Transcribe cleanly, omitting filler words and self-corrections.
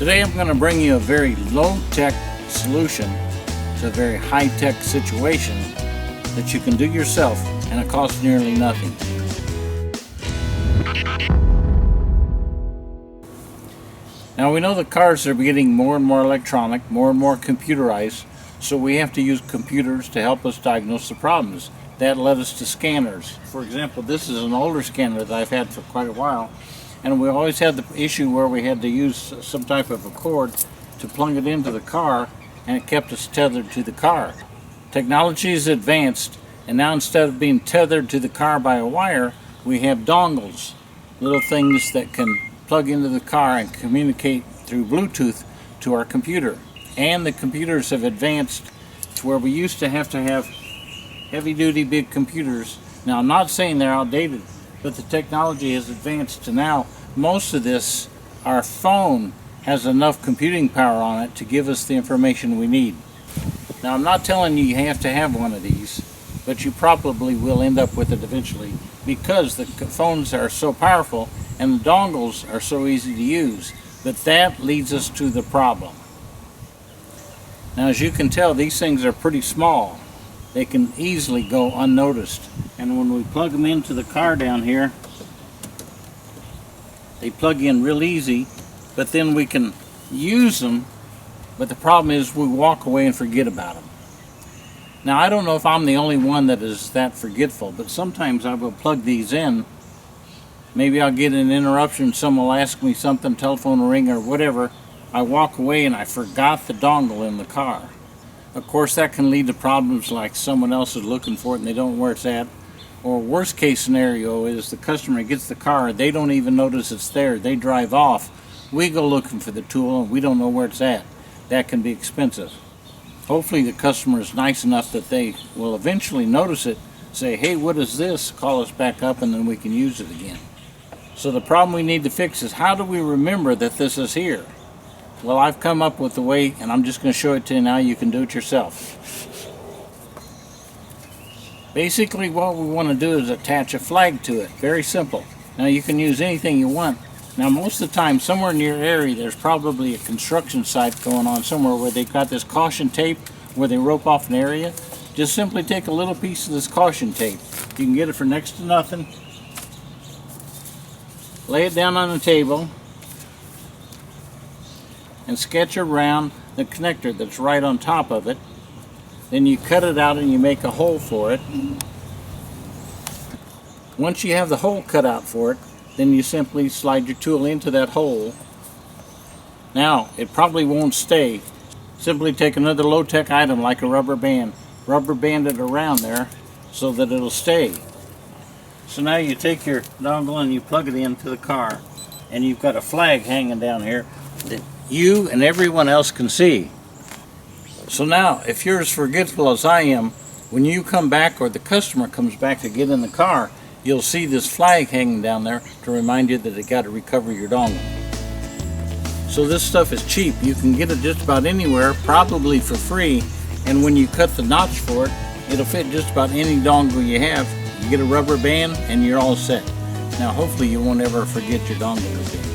Today I'm going to bring you a very low-tech solution to a very high-tech situation that you can do yourself and it costs nearly nothing. Now we know the cars are getting more and more electronic, more and more computerized, so we have to use computers to help us diagnose the problems. That led us to scanners. For example, this is an older scanner that I've had for quite a while, and we always had the issue where we had to use some type of a cord to plug it into the car, and it kept us tethered to the car. Technology is advanced, and now instead of being tethered to the car by a wire, we have dongles, little things that can plug into the car and communicate through Bluetooth to our computer. And the computers have advanced to where we used to have heavy-duty big computers. Now I'm not saying they're outdated, but the technology has advanced to now most of this, our phone has enough computing power on it to give us the information we need. Now I'm not telling you have to have one of these, but you probably will end up with it eventually because the phones are so powerful and the dongles are so easy to use. But that leads us to the problem. Now as you can tell, these things are pretty small. They can easily go unnoticed. And when we plug them into the car down here, they plug in real easy, but then we can use them, but the problem is we walk away and forget about them. Now I don't know if I'm the only one that is that forgetful, but sometimes I will plug these in. Maybe I'll get an interruption, someone will ask me something, telephone will ring or whatever. I walk away and I forgot the dongle in the car. Of course that can lead to problems like someone else is looking for it and they don't know where it's at. Or worst case scenario is the customer gets the car, they don't even notice it's there, they drive off. We go looking for the tool and we don't know where it's at. That can be expensive. Hopefully the customer is nice enough that they will eventually notice it, say, hey, what is this? Call us back up and then we can use it again. So the problem we need to fix is how do we remember that this is here? Well, I've come up with a way, and I'm just going to show it to you now. You can do it yourself. Basically, what we want to do is attach a flag to it. Very simple. Now, you can use anything you want. Now, most of the time, somewhere in your area, there's probably a construction site going on somewhere where they've got this caution tape where they rope off an area. Just simply take a little piece of this caution tape. You can get it for next to nothing. Lay it down on the table and sketch around the connector that's right on top of it. Then you cut it out and you make a hole for it. Once you have the hole cut out for it, then you simply slide your tool into that hole. Now, it probably won't stay. Simply take another low-tech item like a rubber band it around there so that it'll stay. So now you take your dongle and you plug it into the car, and you've got a flag hanging down here that you and everyone else can see. So now, if you're as forgetful as I am, when you come back or the customer comes back to get in the car, you'll see this flag hanging down there to remind you that they got to recover your dongle. So this stuff is cheap. You can get it just about anywhere, probably for free, and when you cut the notch for it, it'll fit just about any dongle you have. You get a rubber band and you're all set. Now hopefully you won't ever forget your dongle again.